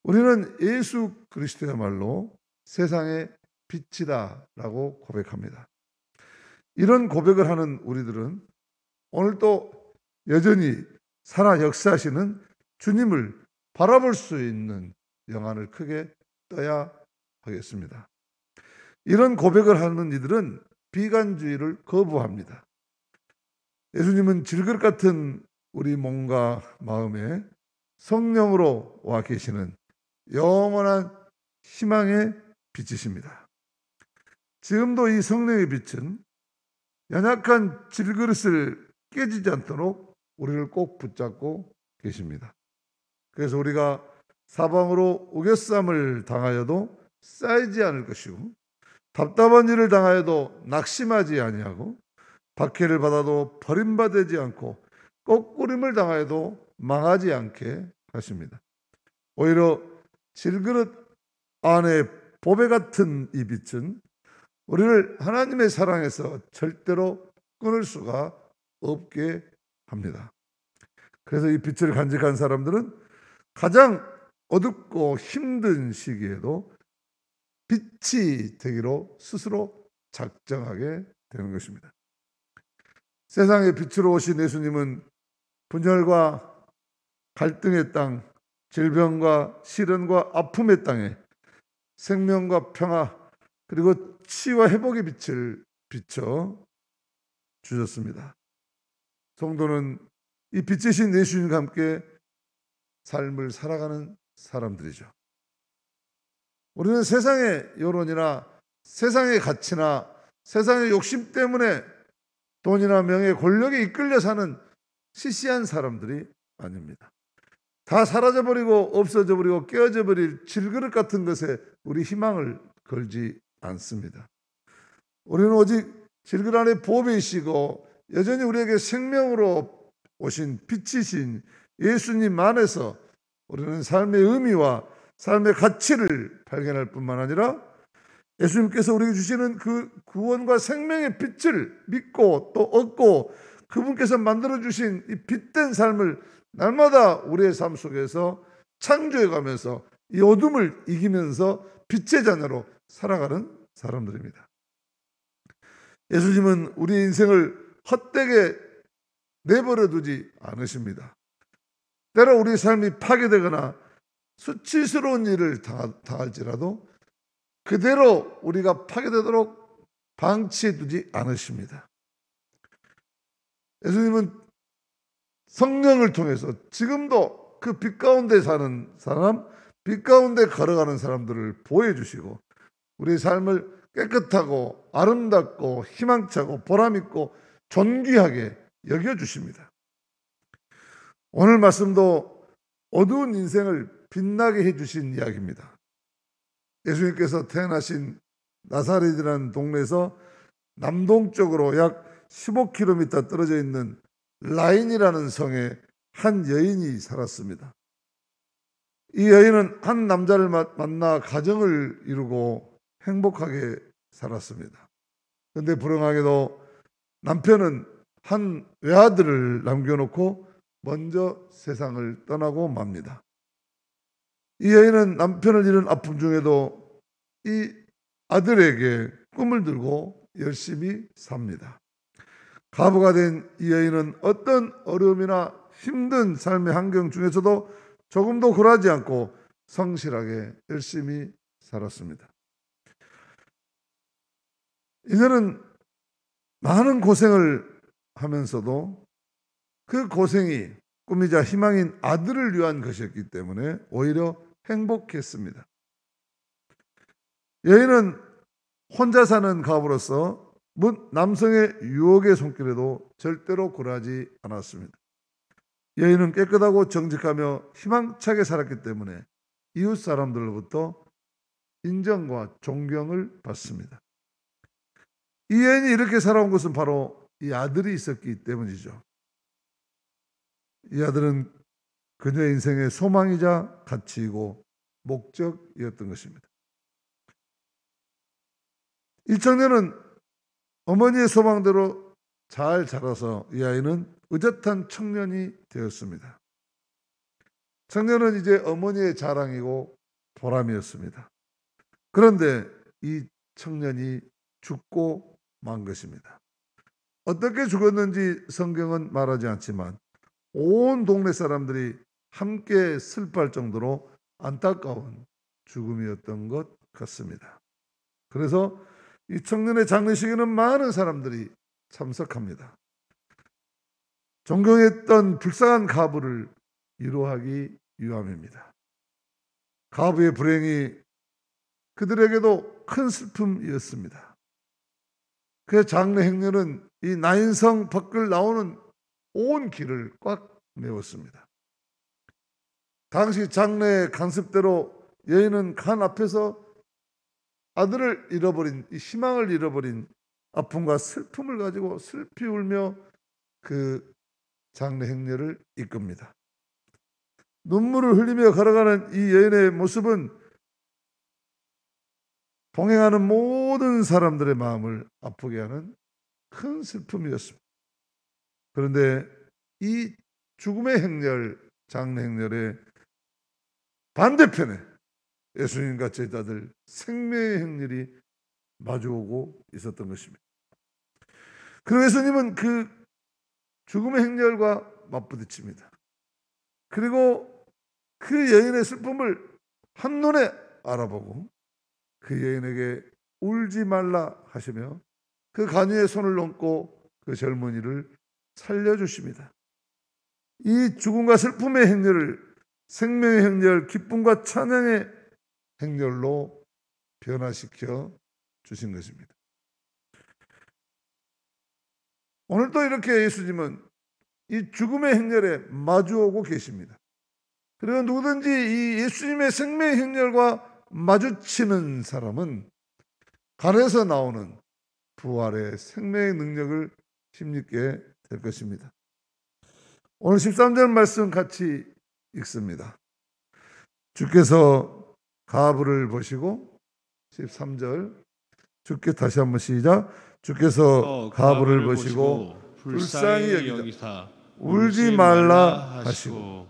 우리는 예수 그리스도야말로 세상의 빛이다라고 고백합니다. 이런 고백을 하는 우리들은 오늘도 여전히 살아 역사하시는 주님을 바라볼 수 있는 영안을 크게 떠야 하겠습니다. 이런 고백을 하는 이들은 비관주의를 거부합니다. 예수님은 질그릇 같은 우리 몸과 마음에 성령으로 와 계시는 영원한 희망의 빛이십니다. 지금도 이 성령의 빛은 연약한 질그릇을 깨지지 않도록 우리를 꼭 붙잡고 계십니다. 그래서 우리가 사방으로 우겨쌈을 당하여도 쌓이지 않을 것이고 답답한 일을 당하여도 낙심하지 아니하고 박해를 받아도 버림받지 않고 꺾구림을 당하여도 망하지 않게 하십니다. 오히려 질그릇 안에 보배 같은 이 빛은 우리를 하나님의 사랑에서 절대로 끊을 수가 없게 합니다. 그래서 이 빛을 간직한 사람들은 가장 어둡고 힘든 시기에도 빛이 되기로 스스로 작정하게 되는 것입니다. 세상의 빛으로 오신 예수님은 분열과 갈등의 땅, 질병과 시련과 아픔의 땅에 생명과 평화 그리고 치유와 회복의 빛을 비춰 주셨습니다. 성도는 이 빛이신 예수님과 함께 삶을 살아가는 사람들이죠. 우리는 세상의 여론이나 세상의 가치나 세상의 욕심 때문에 돈이나 명예, 권력에 이끌려 사는 시시한 사람들이 아닙니다. 다 사라져버리고 없어져버리고 깨어져버릴 질그릇 같은 것에 우리 희망을 걸지 않습니다. 우리는 오직 질그릇 안에 보배이시고 여전히 우리에게 생명으로 오신 빛이신 예수님 안에서 우리는 삶의 의미와 삶의 가치를 발견할 뿐만 아니라 예수님께서 우리에게 주시는 그 구원과 생명의 빛을 믿고 또 얻고 그분께서 만들어주신 이 빛된 삶을 날마다 우리의 삶 속에서 창조해가면서 이 어둠을 이기면서 빛의 자녀로 살아가는 사람들입니다. 예수님은 우리의 인생을 헛되게 내버려 두지 않으십니다. 때로 우리 삶이 파괴되거나 수치스러운 일을 당할지라도 그대로 우리가 파괴되도록 방치해 두지 않으십니다. 예수님은 성령을 통해서 지금도 그 빛 가운데 사는 사람, 빛 가운데 걸어가는 사람들을 보여주시고 우리의 삶을 깨끗하고 아름답고 희망차고 보람있고 존귀하게 여겨주십니다. 오늘 말씀도 어두운 인생을 빛나게 해주신 이야기입니다. 예수님께서 태어나신 나사렛이라는 동네에서 남동쪽으로 약 15km 떨어져 있는 라인이라는 성에 한 여인이 살았습니다. 이 여인은 한 남자를 만나 가정을 이루고 행복하게 살았습니다. 그런데 불행하게도 남편은 한 외아들을 남겨놓고 먼저 세상을 떠나고 맙니다. 이 여인은 남편을 잃은 아픔 중에도 이 아들에게 꿈을 들고 열심히 삽니다. 가부가 된 이 여인은 어떤 어려움이나 힘든 삶의 환경 중에서도 조금도 굴하지 않고 성실하게 열심히 살았습니다. 이들은 많은 고생을 하면서도 그 고생이 꿈이자 희망인 아들을 위한 것이었기 때문에 오히려 행복했습니다. 여인은 혼자 사는 가부로서 남성의 유혹의 손길에도 절대로 굴하지 않았습니다. 여인은 깨끗하고 정직하며 희망차게 살았기 때문에 이웃 사람들로부터 인정과 존경을 받습니다. 이 여인이 이렇게 살아온 것은 바로 이 아들이 있었기 때문이죠. 이 아들은 그녀의 인생의 소망이자 가치이고 목적이었던 것입니다. 이 청년은 어머니의 소망대로 잘 자라서 이 아이는 의젓한 청년이 되었습니다. 청년은 이제 어머니의 자랑이고 보람이었습니다. 그런데 이 청년이 죽고 만 것입니다. 어떻게 죽었는지 성경은 말하지 않지만 온 동네 사람들이 함께 슬퍼할 정도로 안타까운 죽음이었던 것 같습니다. 그래서 이 청년의 장례식에는 많은 사람들이 참석합니다. 존경했던 불쌍한 가부를 위로하기 위함입니다. 가부의 불행이 그들에게도 큰 슬픔이었습니다. 그 장례 행렬은 이 나인성 밖을 나오는 온 길을 꽉 메웠습니다. 당시 장례 관습대로 여인은 간 앞에서 아들을 잃어버린, 이 희망을 잃어버린 아픔과 슬픔을 가지고 슬피 울며 그 장례 행렬을 이끕니다. 눈물을 흘리며 걸어가는 이 여인의 모습은 동행하는 모든 사람들의 마음을 아프게 하는 큰 슬픔이었습니다. 그런데 이 죽음의 행렬, 장례 행렬의 반대편에 예수님과 제자들 생명의 행렬이 마주오고 있었던 것입니다. 그리고 예수님은 그 죽음의 행렬과 맞부딪힙니다. 그리고 그 여인의 슬픔을 한눈에 알아보고 그 여인에게 울지 말라 하시며 그 간유의 손을 얹고 그 젊은이를 살려주십니다. 이 죽음과 슬픔의 행렬을 생명의 행렬, 기쁨과 찬양의 행렬로 변화시켜 주신 것입니다. 오늘도 이렇게 예수님은 이 죽음의 행렬에 마주오고 계십니다. 그리고 누구든지 이 예수님의 생명의 행렬과 마주치는 사람은 간에서 나오는 부활의 생명의 능력을 힘입게 될 것입니다. 오늘 13절 말씀 같이 읽습니다. 주께서 가부를 보시고 13절 주께 다시 한번 시작. 주께서 가부를 보시고 불쌍히 여기사 울지 말라 하시고.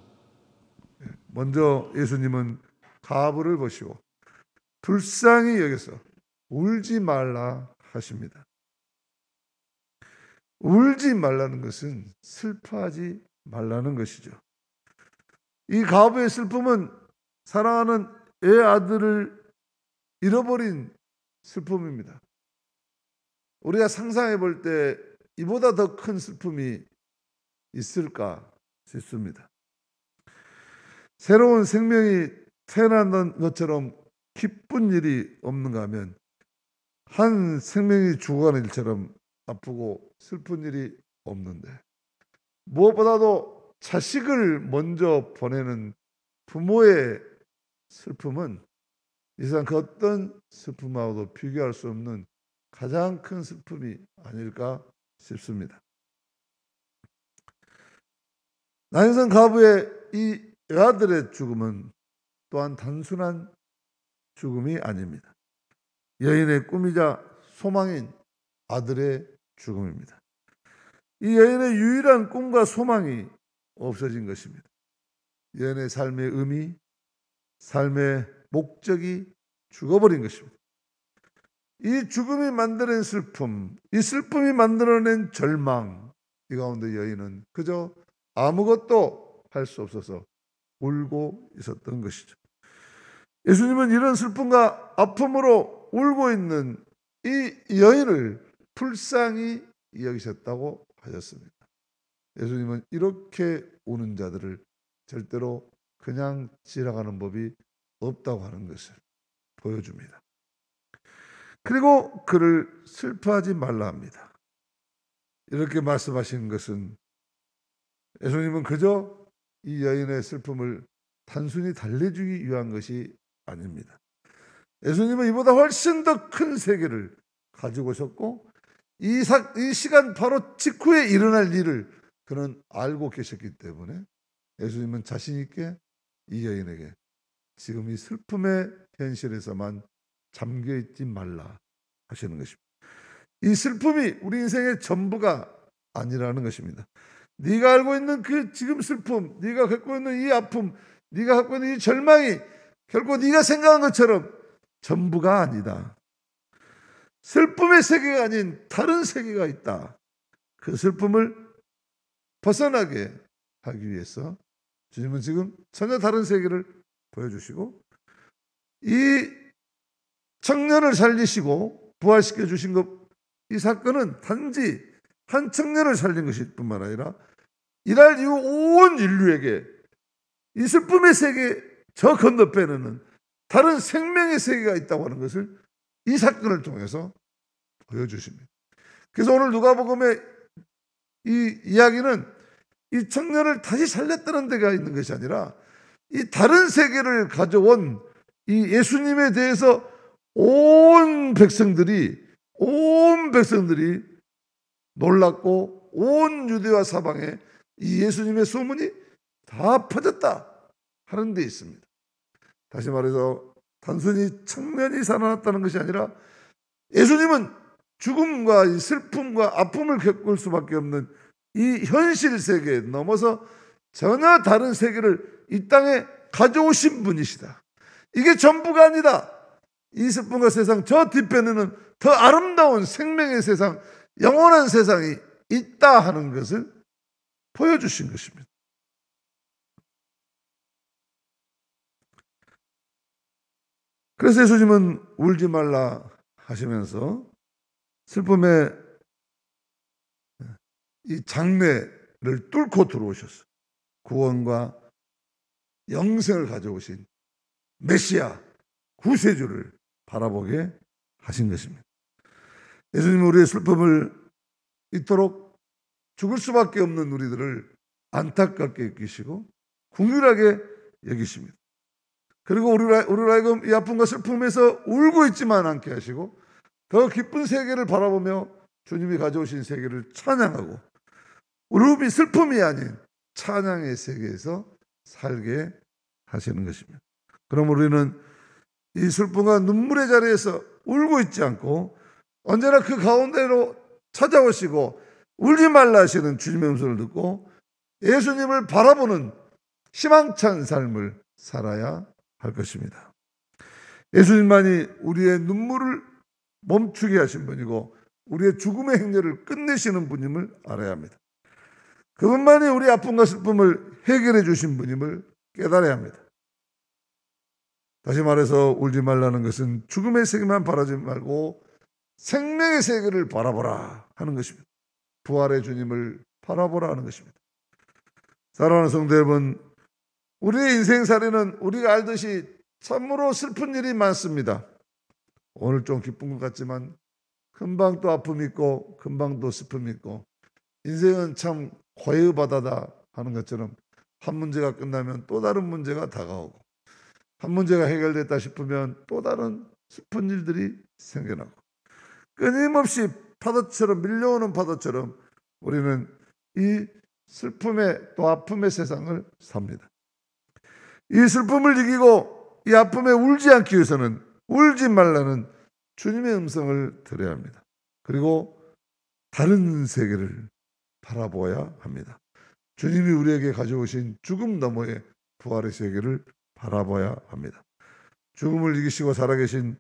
먼저 예수님은 가부를 보시고 불쌍히 여기서 울지 말라 하십니다. 울지 말라는 것은 슬퍼하지 말라는 것이죠. 이 가부의 슬픔은 사랑하는 애 아들을 잃어버린 슬픔입니다. 우리가 상상해 볼 때 이보다 더 큰 슬픔이 있을까 싶습니다. 새로운 생명이 태어난다는 것처럼 기쁜 일이 없는가 하면 한 생명이 죽어가는 일처럼 아프고 슬픈 일이 없는데, 무엇보다도 자식을 먼저 보내는 부모의 슬픔은 이 세상 그 어떤 슬픔하고도 비교할 수 없는 가장 큰 슬픔이 아닐까 싶습니다. 나인성 가부의 이 외아들의 죽음은 또한 단순한 죽음이 아닙니다. 여인의 꿈이자 소망인 아들의 죽음입니다. 이 여인의 유일한 꿈과 소망이 없어진 것입니다. 여인의 삶의 의미, 삶의 목적이 죽어버린 것입니다. 이 죽음이 만들어낸 슬픔, 이 슬픔이 만들어낸 절망, 이 가운데 여인은 그저 아무것도 할 수 없어서 울고 있었던 것이죠. 예수님은 이런 슬픔과 아픔으로 울고 있는 이 여인을 불쌍히 여기셨다고 하셨습니다. 예수님은 이렇게 우는 자들을 절대로 그냥 지나가는 법이 없다고 하는 것을 보여줍니다. 그리고 그를 슬퍼하지 말라 합니다. 이렇게 말씀하시는 것은 예수님은 그저 이 여인의 슬픔을 단순히 달래주기 위한 것이 아닙니다. 예수님은 이보다 훨씬 더 큰 세계를 가지고 오셨고 이 시간 바로 직후에 일어날 일을 그는 알고 계셨기 때문에 예수님은 자신 있게 이 여인에게 지금 이 슬픔의 현실에서만 잠겨있지 말라 하시는 것입니다. 이 슬픔이 우리 인생의 전부가 아니라는 것입니다. 네가 알고 있는 그 지금 슬픔, 네가 갖고 있는 이 아픔, 네가 갖고 있는 이 절망이 결코 네가 생각한 것처럼 전부가 아니다. 슬픔의 세계가 아닌 다른 세계가 있다. 그 슬픔을 벗어나게 하기 위해서 주님은 지금 전혀 다른 세계를 보여주시고 이 청년을 살리시고 부활시켜 주신 것, 이 사건은 단지 한 청년을 살린 것일 뿐만 아니라 이날 이후 온 인류에게 이 슬픔의 세계 저 건너편에는 다른 생명의 세계가 있다고 하는 것을 이 사건을 통해서 보여주십니다. 그래서 오늘 누가복음의 이 이야기는 이 청년을 다시 살렸다는 데가 있는 것이 아니라 이 다른 세계를 가져온 이 예수님에 대해서 온 백성들이 놀랐고 온 유대와 사방에 이 예수님의 소문이 다 퍼졌다 하는 데 있습니다. 다시 말해서 단순히 청년이 살아났다는 것이 아니라 예수님은 죽음과 이 슬픔과 아픔을 겪을 수밖에 없는 이 현실 세계에 넘어서 전혀 다른 세계를 이 땅에 가져오신 분이시다. 이게 전부가 아니다. 이 슬픔과 세상 저 뒤편에는 더 아름다운 생명의 세상, 영원한 세상이 있다 하는 것을 보여주신 것입니다. 그래서 예수님은 울지 말라 하시면서 슬픔의 이 장래를 뚫고 들어오셨어요. 구원과 영생을 가져오신 메시아, 구세주를 바라보게 하신 것입니다. 예수님은 우리의 슬픔을 이토록 죽을 수밖에 없는 우리들을 안타깝게 여기시고 긍휼하게 여기십니다. 그리고 우리로 하여금 이 아픔과 슬픔에서 울고 있지만 않게 하시고 더 기쁜 세계를 바라보며 주님이 가져오신 세계를 찬양하고 울음이 슬픔이 아닌 찬양의 세계에서 살게 하시는 것입니다. 그럼 우리는 이 슬픔과 눈물의 자리에서 울고 있지 않고 언제나 그 가운데로 찾아오시고 울지 말라 하시는 주님의 음성을 듣고 예수님을 바라보는 희망찬 삶을 살아야 할 것입니다. 예수님만이 우리의 눈물을 멈추게 하신 분이고 우리의 죽음의 행렬을 끝내시는 분임을 알아야 합니다. 그분만이 우리 아픔과 슬픔을 해결해 주신 분임을 깨달아야 합니다. 다시 말해서 울지 말라는 것은 죽음의 세계만 바라지 말고 생명의 세계를 바라보라 하는 것입니다. 부활의 주님을 바라보라 하는 것입니다. 사랑하는 성도 여러분, 우리의 인생살이는 우리가 알듯이 참으로 슬픈 일이 많습니다. 오늘 좀 기쁜 것 같지만 금방 또 아픔이 있고 금방 또 슬픔이 있고 인생은 참 고해의 바다다 하는 것처럼 한 문제가 끝나면 또 다른 문제가 다가오고 한 문제가 해결됐다 싶으면 또 다른 슬픈 일들이 생겨나고 끊임없이 파도처럼 밀려오는 파도처럼 우리는 이 슬픔의 또 아픔의 세상을 삽니다. 이 슬픔을 이기고 이 아픔에 울지 않기 위해서는 울지 말라는 주님의 음성을 들어야 합니다. 그리고 다른 세계를 바라보아야 합니다. 주님이 우리에게 가져오신 죽음 너머의 부활의 세계를 바라봐야 합니다. 죽음을 이기시고 살아계신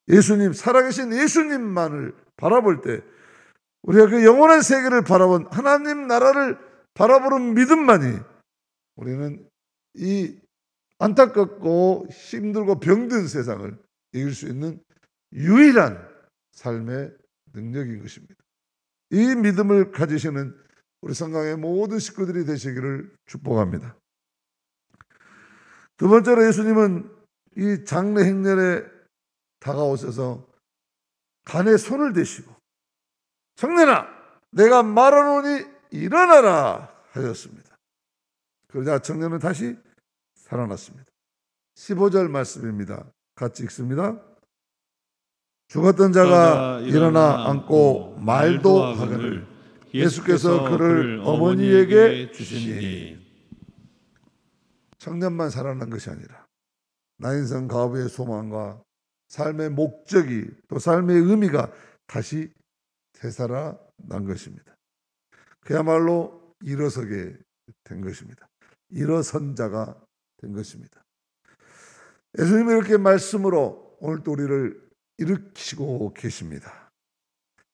예수님, 살아계신 예수님만을 바라볼 때 우리가 그 영원한 세계를 바라본 하나님 나라를 바라보는 믿음만이 우리는 이 안타깝고 힘들고 병든 세상을 이길 수 있는 유일한 삶의 능력인 것입니다. 이 믿음을 가지시는 우리 성강의 모든 식구들이 되시기를 축복합니다. 두 번째로 예수님은 이 장례 행렬에 다가오셔서 간에 손을 대시고 청년아 내가 말하노니 일어나라 하셨습니다. 그러자 청년은 다시 살아났습니다. 15절 말씀입니다. 같이 읽습니다. 죽었던 자가 일어나 앉고 말도 하거늘 예수께서 그를 어머니에게 주시니. 청년만 살아난 것이 아니라 나 인생 가업의 소망과 삶의 목적이 또 삶의 의미가 다시 되살아난 것입니다. 그야말로 일어서게 된 것입니다. 일어선 자가 된 것입니다. 예수님이 이렇게 말씀으로 오늘도 우리를 일으키시고 계십니다.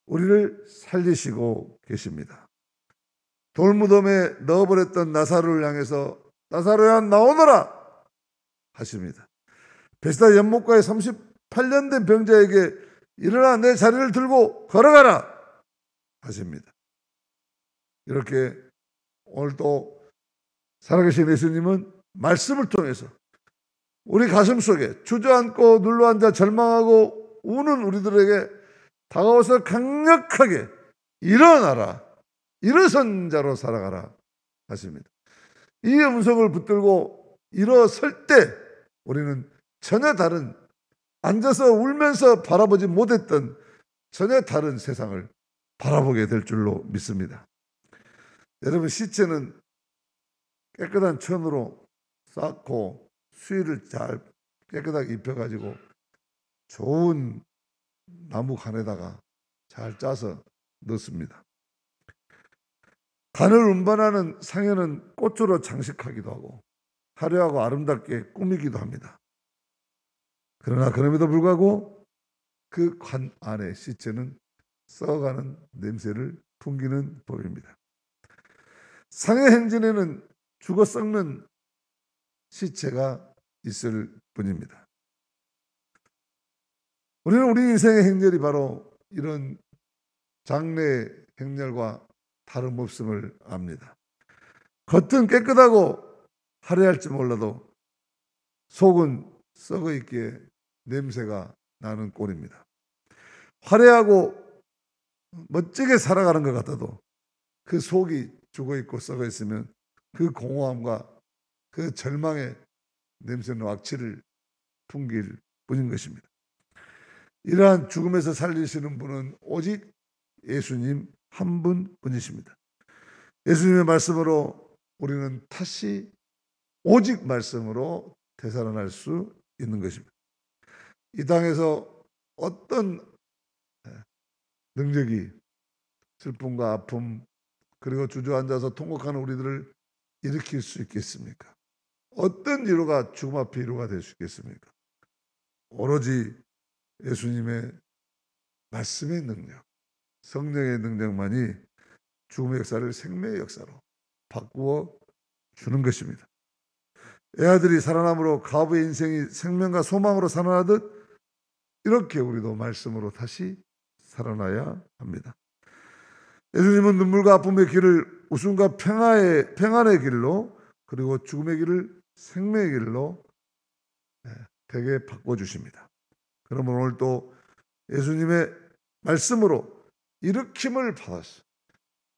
우리를 살리시고 계십니다. 돌무덤에 넣어버렸던 나사로를 향해서 나사로야 나오너라 하십니다. 베스다 연못가에 38년 된 병자에게 일어나 내 자리를 들고 걸어가라 하십니다. 이렇게 오늘도 살아계신 예수님은 말씀을 통해서 우리 가슴 속에 주저앉고 눌러앉아 절망하고 우는 우리들에게 다가와서 강력하게 일어나라, 일어선 자로 살아가라 하십니다. 이 음성을 붙들고 일어설 때 우리는 전혀 다른, 앉아서 울면서 바라보지 못했던 전혀 다른 세상을 바라보게 될 줄로 믿습니다. 여러분, 시체는 깨끗한 천으로 쌓고 수의를 잘 깨끗하게 입혀가지고 좋은 나무 간에다가 잘 짜서 넣습니다. 간을 운반하는 상에는 꽃으로 장식하기도 하고 화려하고 아름답게 꾸미기도 합니다. 그러나 그럼에도 불구하고 그 관 안에 시체는 썩어가는 냄새를 풍기는 법입니다. 상의 행진에는 죽어 썩는 시체가 있을 뿐입니다. 우리는 우리 인생의 행렬이 바로 이런 장래 행렬과 다름없음을 압니다. 겉은 깨끗하고 화려할지 몰라도 속은 썩어 있기에 냄새가 나는 꼴입니다. 화려하고 멋지게 살아가는 것 같아도 그 속이 죽어 있고 썩어 있으면 그 공허함과 그 절망의 냄새는 악취를 풍길 뿐인 것입니다. 이러한 죽음에서 살리시는 분은 오직 예수님 한 분뿐이십니다. 예수님의 말씀으로 우리는 다시 오직 말씀으로 되살아날 수 있는 것입니다. 이 땅에서 어떤 능력이 슬픔과 아픔 그리고 주저앉아서 통곡하는 우리들을 일으킬 수 있겠습니까? 어떤 위로가 죽음 앞에 위로가 될 수 있겠습니까? 오로지 예수님의 말씀의 능력, 성령의 능력만이 죽음의 역사를 생명의 역사로 바꾸어 주는 것입니다. 애아들이 살아남으로 가부의 인생이 생명과 소망으로 살아나듯 이렇게 우리도 말씀으로 다시 살아나야 합니다. 예수님은 눈물과 아픔의 길을 웃음과 평안의 길로 그리고 죽음의 길을 생명의 길로 되게 바꿔주십니다. 그러면 오늘 또 예수님의 말씀으로 일으킴을 받았어.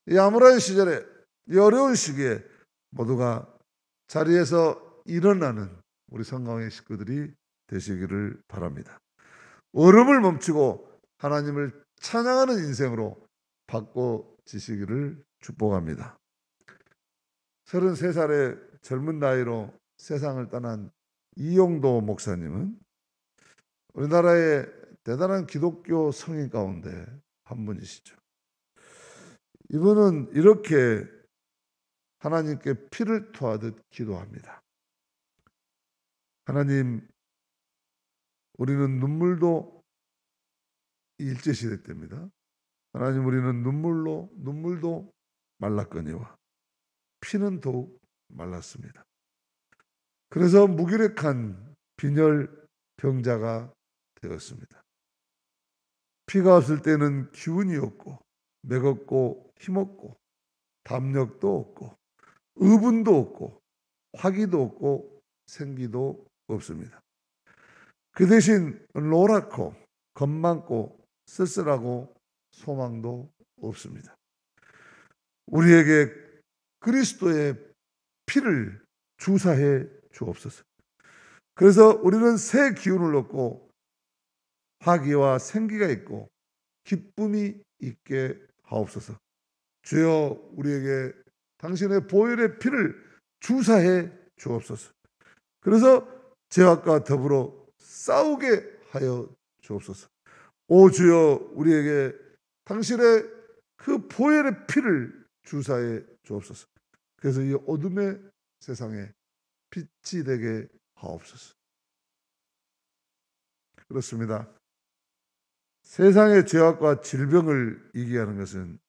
이 암울한 시절에, 이 어려운 시기에 모두가 자리에서 일어나는 우리 성강의 식구들이 되시기를 바랍니다. 얼음을 멈추고 하나님을 찬양하는 인생으로 바꿔지시기를 축복합니다. 33살의 젊은 나이로 세상을 떠난 이용도 목사님은 우리나라의 대단한 기독교 성인 가운데 한 분이시죠. 이분은 이렇게 하나님께 피를 토하듯 기도합니다. 하나님, 우리는 눈물도 일제시대 때입니다. 하나님, 우리는 눈물도 말랐거니와 피는 더욱 말랐습니다. 그래서 무기력한 빈혈 병자가 되었습니다. 피가 없을 때는 기운이 없고 맥없고 힘없고 담력도 없고 의분도 없고 화기도 없고 생기도 없습니다. 그 대신 노랗고 겁많고 쓸쓸하고 소망도 없습니다. 우리에게 그리스도의 피를 주사해 주옵소서. 그래서 우리는 새 기운을 얻고 화기와 생기가 있고 기쁨이 있게 하옵소서. 주여, 우리에게 당신의 보혈의 피를 주사해 주옵소서. 그래서 죄악과 더불어 싸우게 하여 주옵소서. 오 주여, 우리에게 당신의 그 보혈의 피를 주사해 주옵소서. 그래서 이 어둠의 세상에 빛이 되게 하옵소서. 그렇습니다. 세상의 죄악과 질병을 이기게 하는 것은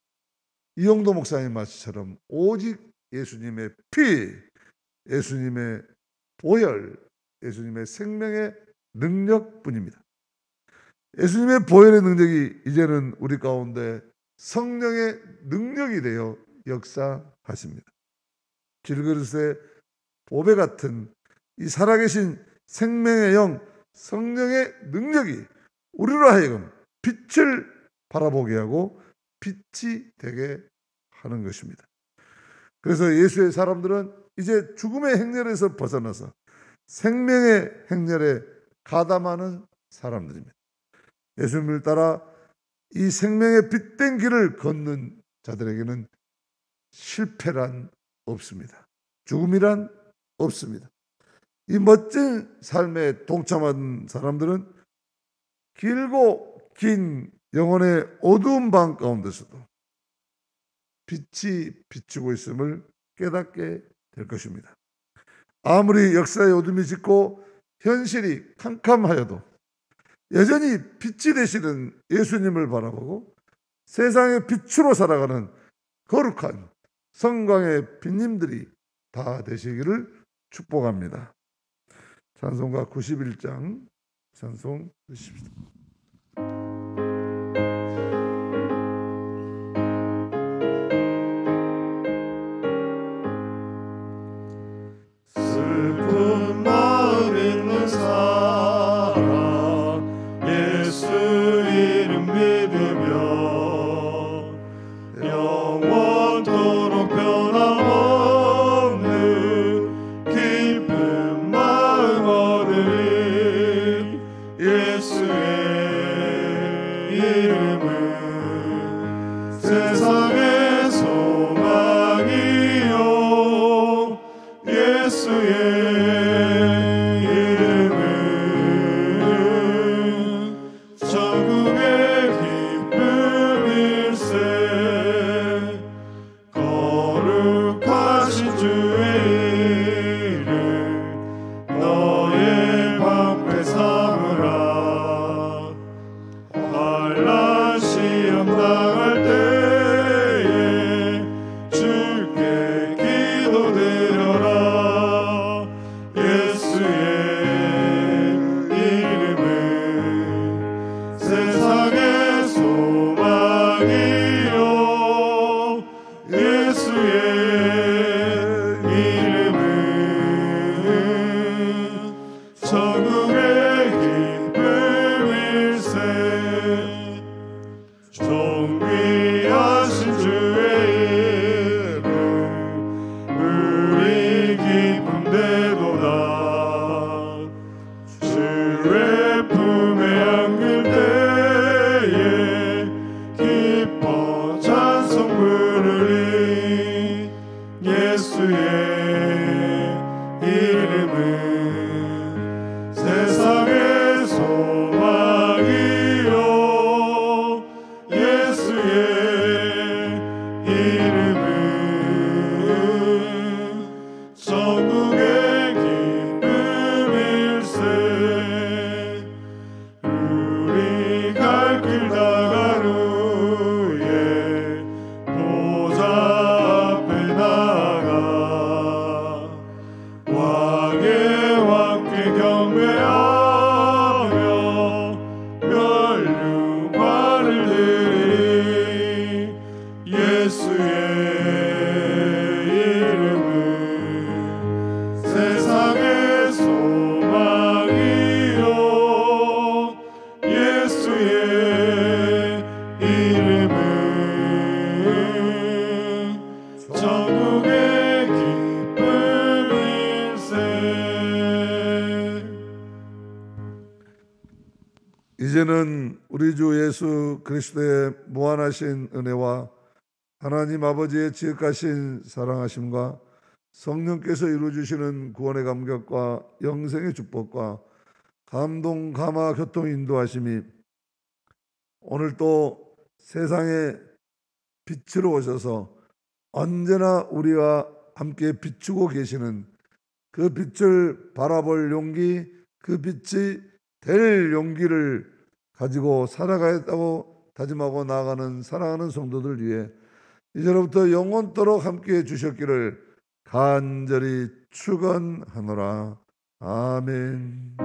이용도 목사님 말씀처럼 오직 예수님의 피, 예수님의 보혈, 예수님의 생명의 능력뿐입니다. 예수님의 보혈의 능력이 이제는 우리 가운데 성령의 능력이 되어 역사하십니다. 질그릇의 보배 같은 이 살아계신 생명의 영, 성령의 능력이 우리로 하여금 빛을 바라보게 하고 빛이 되게 하는 것입니다. 그래서 예수의 사람들은 이제 죽음의 행렬에서 벗어나서 생명의 행렬에 가담하는 사람들입니다. 예수님을 따라 이 생명의 빛된 길을 걷는 자들에게는 실패란 없습니다. 죽음이란 없습니다. 이 멋진 삶에 동참한 사람들은 길고 긴 영혼의 어두운 방 가운데서도 빛이 비추고 있음을 깨닫게 될 것입니다. 아무리 역사의 어둠이 짙고 현실이 캄캄하여도 여전히 빛이 되시는 예수님을 바라보고 세상의 빛으로 살아가는 거룩한 성광의 빛님들이 다 되시기를 축복합니다. 찬송가 91장 찬송 드십시다. 슬픈 마음 있는 사람 예수 이름 믿으며 영원토록 변함없는 기쁜 마음 얻으리. 예수의 이름은 세상의 소망이요 예수의 이름은 천국의 기쁨일세. 거룩하신 주의 이름 너의 방패 삼으라. 환난 시험 당할 때에 주께 기도드려라. 예수의 이름은 세상의 소망이요 예수의 이름은 천국의 기쁨일세. 존귀하신 주의 이름 우리 기쁨 되도다. 주의 품에 안길 때에 기뻐 찬송 부르리. 예수의 이름은 이제는 우리 주 예수 그리스도의 무한하신 은혜와 하나님 아버지의 지극하신 사랑하심과 성령께서 이루어주시는 구원의 감격과 영생의 축복과 감동, 감화, 교통, 인도하심이 오늘 또 세상의 빛으로 오셔서 언제나 우리와 함께 비추고 계시는 그 빛을 바라볼 용기, 그 빛이 될 용기를 가지고 살아가겠다고 다짐하고 나아가는 사랑하는 성도들 위해 이제로부터 영원토록 함께해 주셨기를 간절히 축원하노라. 아멘.